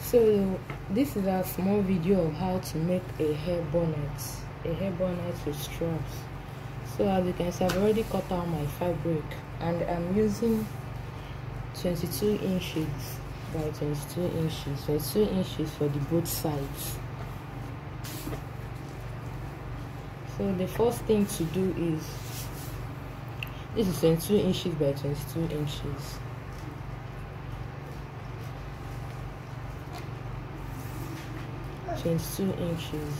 So this is a small video of how to make a hair bonnet with straps. So as you can see, I've already cut out my fabric and I'm using 22 inches by 22 inches, 22 inches for the both sides. So the first thing to do is, this is 22 inches by 22 inches. Change 2 inches.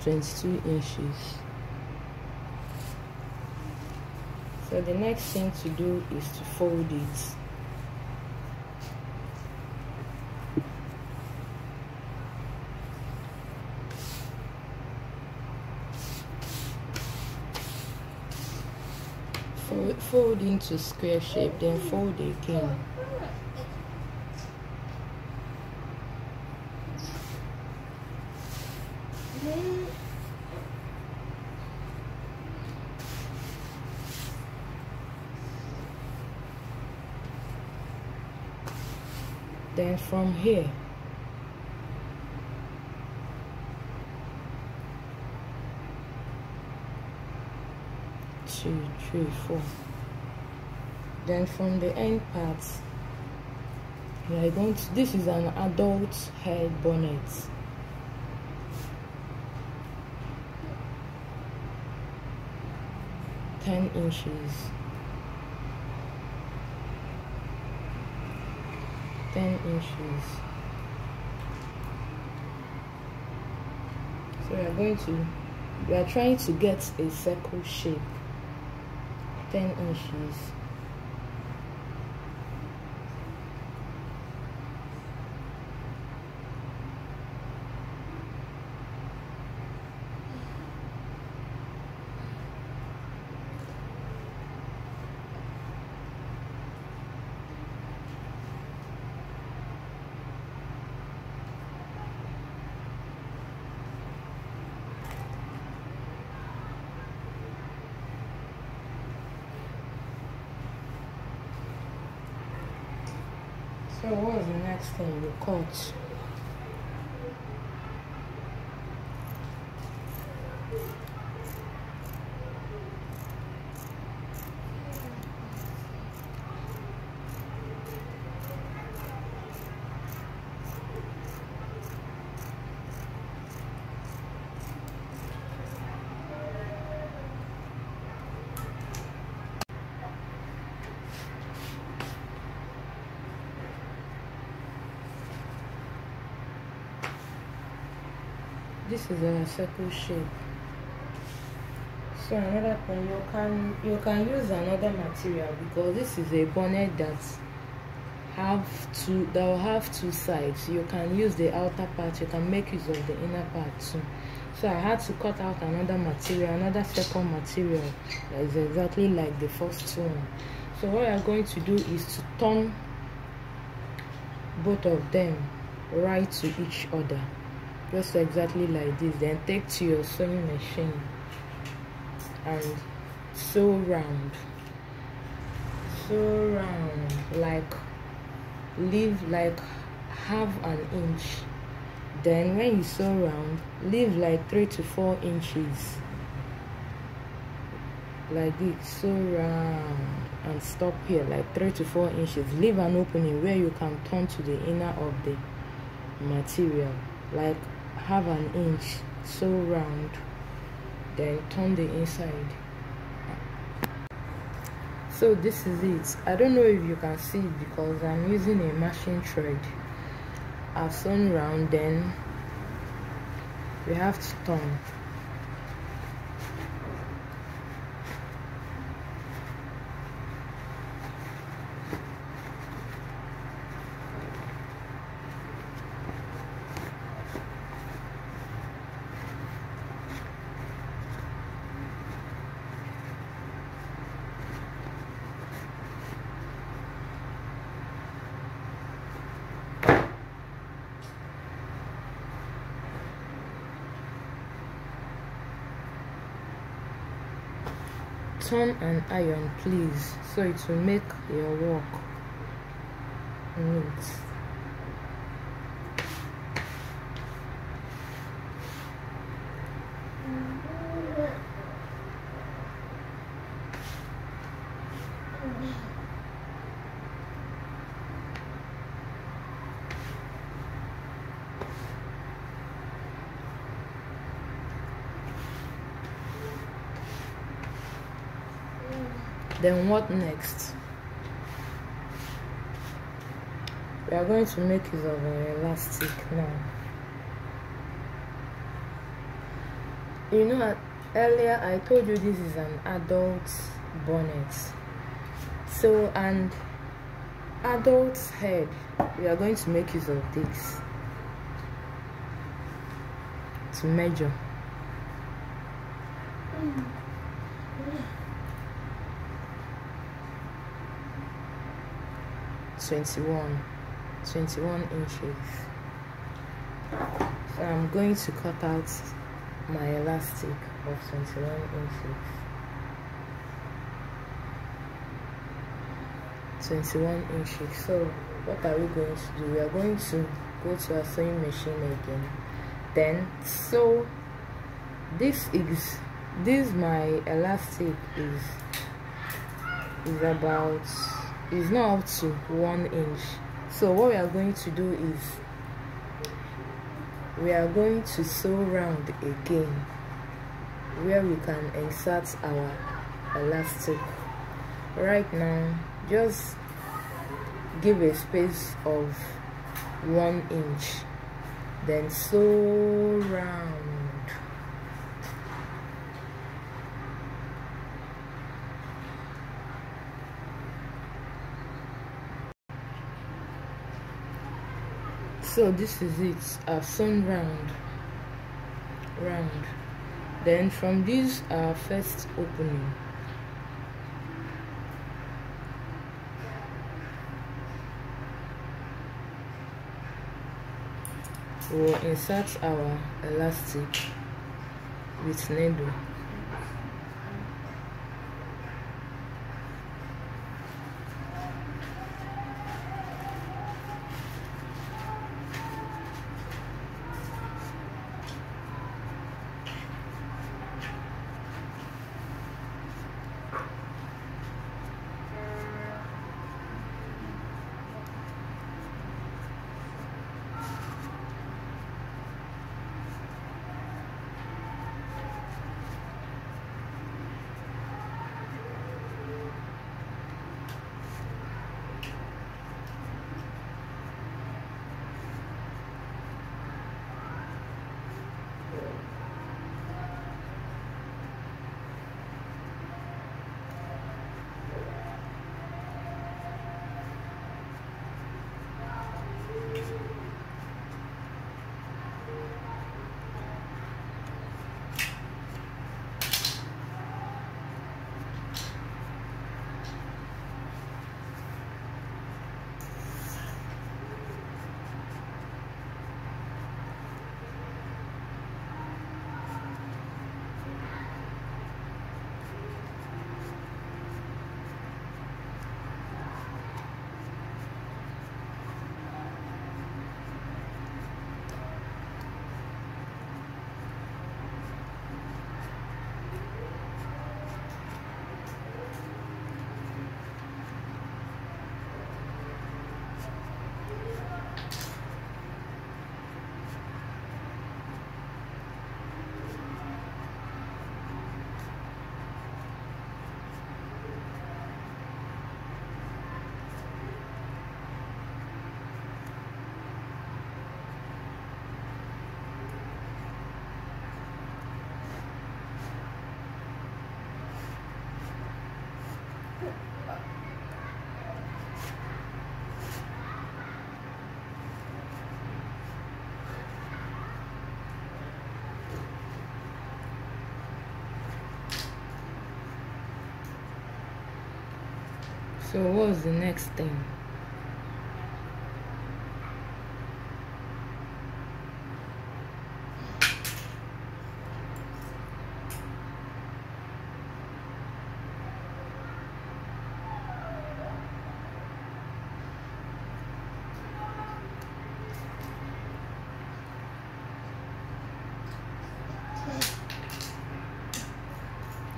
(22 inches). So the next thing to do is to fold it. Fold into square shape, then fold again. Then from here, two, three, four. Then from the end parts, I don't. This is an adult hair bonnet. (10 inches). 10 inches. So we are trying to get a circle shape. 10 inches. So what's the next thing? You cut. This is a circle shape. So another thing, you can use another material, because this is a bonnet that will have two sides. You can use the outer part, you can make use of the inner part too. So I had to cut out another material, another second material that is exactly like the first one. So what I'm going to do is to turn both of them right to each other, just exactly like this. Then take to your sewing machine and sew round, like leave like half an inch. Then when you sew round, leave like 3 to 4 inches like this. Sew round and stop here like 3 to 4 inches. Leave an opening where you can turn to the inner of the material, like half an inch. Sew round, then turn the inside. So this is it. I don't know if you can see it because I'm using a machine thread. I've sewn round, then we have to turn. turn and iron please, so it will make your work neat. Then what next? We are going to make use of an elastic now. You know, earlier I told you this is an adult bonnet. So, and adult's head, we are going to make use of this to measure. Twenty-one inches. So I'm going to cut out my elastic of 21 inches. 21 inches. So what are we going to do? We are going to go to our sewing machine again. Then so this my elastic is not up to 1 inch. So what we are going to do is we are going to sew round again where we can insert our elastic. Right now, just give a space of 1 inch, then sew round. So this is it. I've sewn round. Then from this our first opening, we'll insert our elastic with needle. So what's the next thing?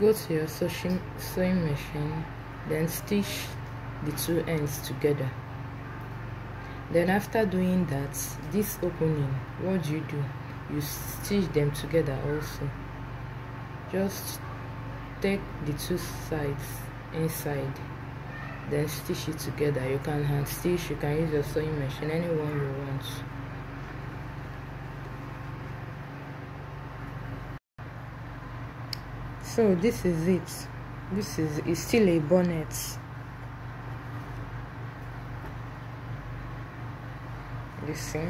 go to your sewing machine, then stitch the two ends together. Then after doing that, this opening, what do? You stitch them together also. Just take the two sides inside, then stitch it together. You can hand stitch, you can use your sewing machine, anyone you want. So this is it. This is still a bonnet. You see,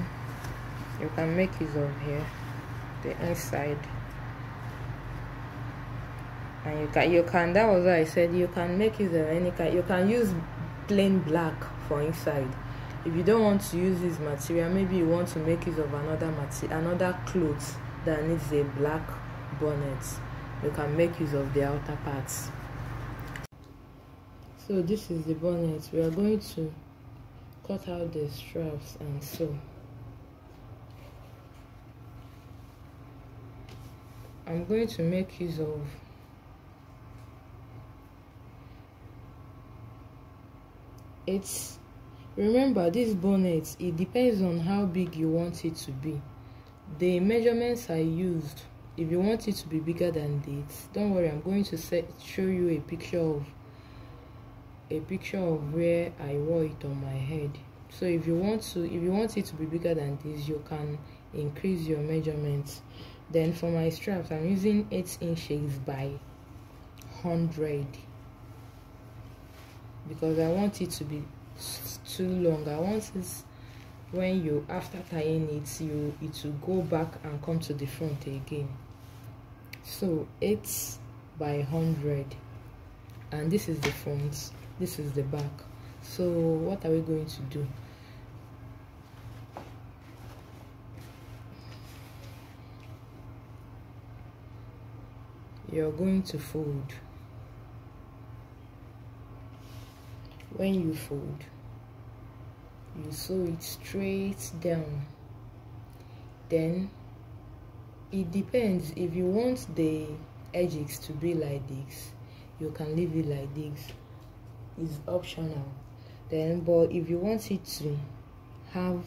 you can make use of here the inside, and you can that was what I said, you can make use of any kind. You can use plain black for inside. If you don't want to use this material, maybe you want to make use of another cloth that needs a black bonnet, you can make use of the outer parts. So this is the bonnet. We are going to cut out the straps and sew. I'm going to make use of remember, this bonnet, it depends on how big you want it to be. The measurements I used, if you want it to be bigger than this, don't worry, I'm going to show you a picture of where I wore it on my head. So if you want it to be bigger than this, you can increase your measurements. Then for my straps, I'm using 8 inches by 100 because I want it to be too long. I want it when you, after tying it, it will go back and come to the front again. So 8 by 100, and this is the front, this is the back. So what are we going to do? You're going to fold. When you fold, you sew it straight down. Then it depends, if you want the edges to be like this, you can leave it like this, it's optional. Then but if you want it to have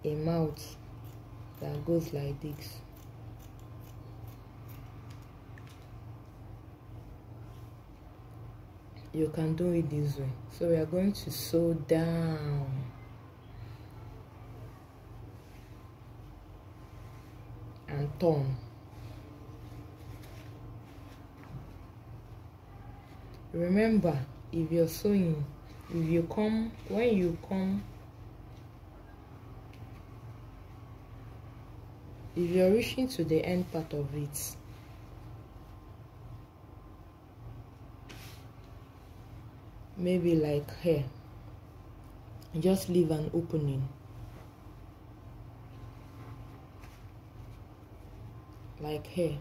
a mouth that goes like this, you can do it this way. So we are going to sew down and turn. Remember, if you're sewing, when you come, if you're reaching to the end part of it, maybe like here, just leave an opening like here,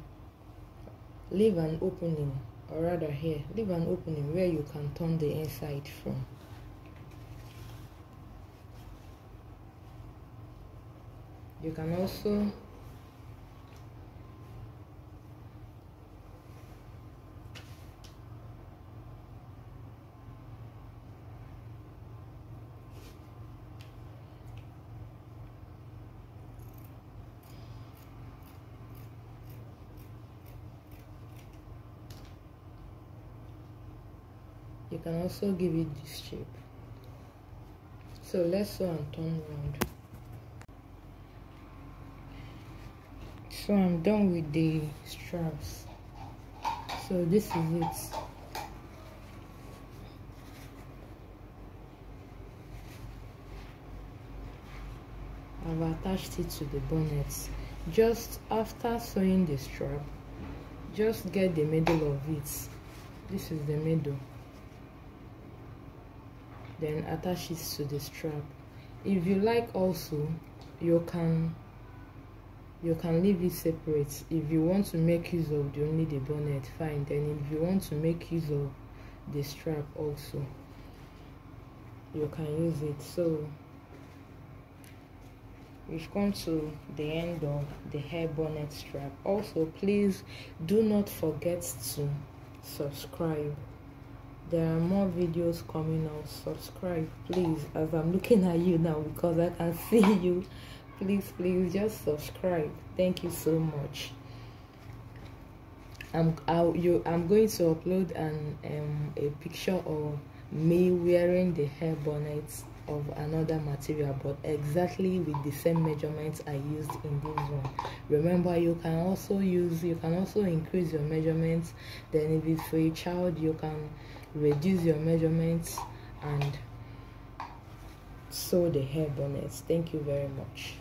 leave an opening, or rather here, leave an opening where you can turn the inside from. You can also give it this shape. So let's sew and turn around. So I'm done with the straps. So this is it. I've attached it to the bonnet. Just after sewing the strap, just get the middle of it. This is the middle. Then attach it to the strap. If you like also, you can leave it separate. If you want to make use of only the bonnet, fine. Then if you want to make use of the strap also, you can use it. So we've come to the end of the hair bonnet strap. Also, please do not forget to subscribe. There are more videos coming out. Subscribe, please, as I'm looking at you now because I can see you. Please just subscribe. Thank you so much. I'm going to upload a picture of me wearing the hair bonnet of another material, but exactly with the same measurements I used in this one. Remember, you can also increase your measurements. Then if it's for a child, you can reduce your measurements and sew the hair bonnets. Thank you very much.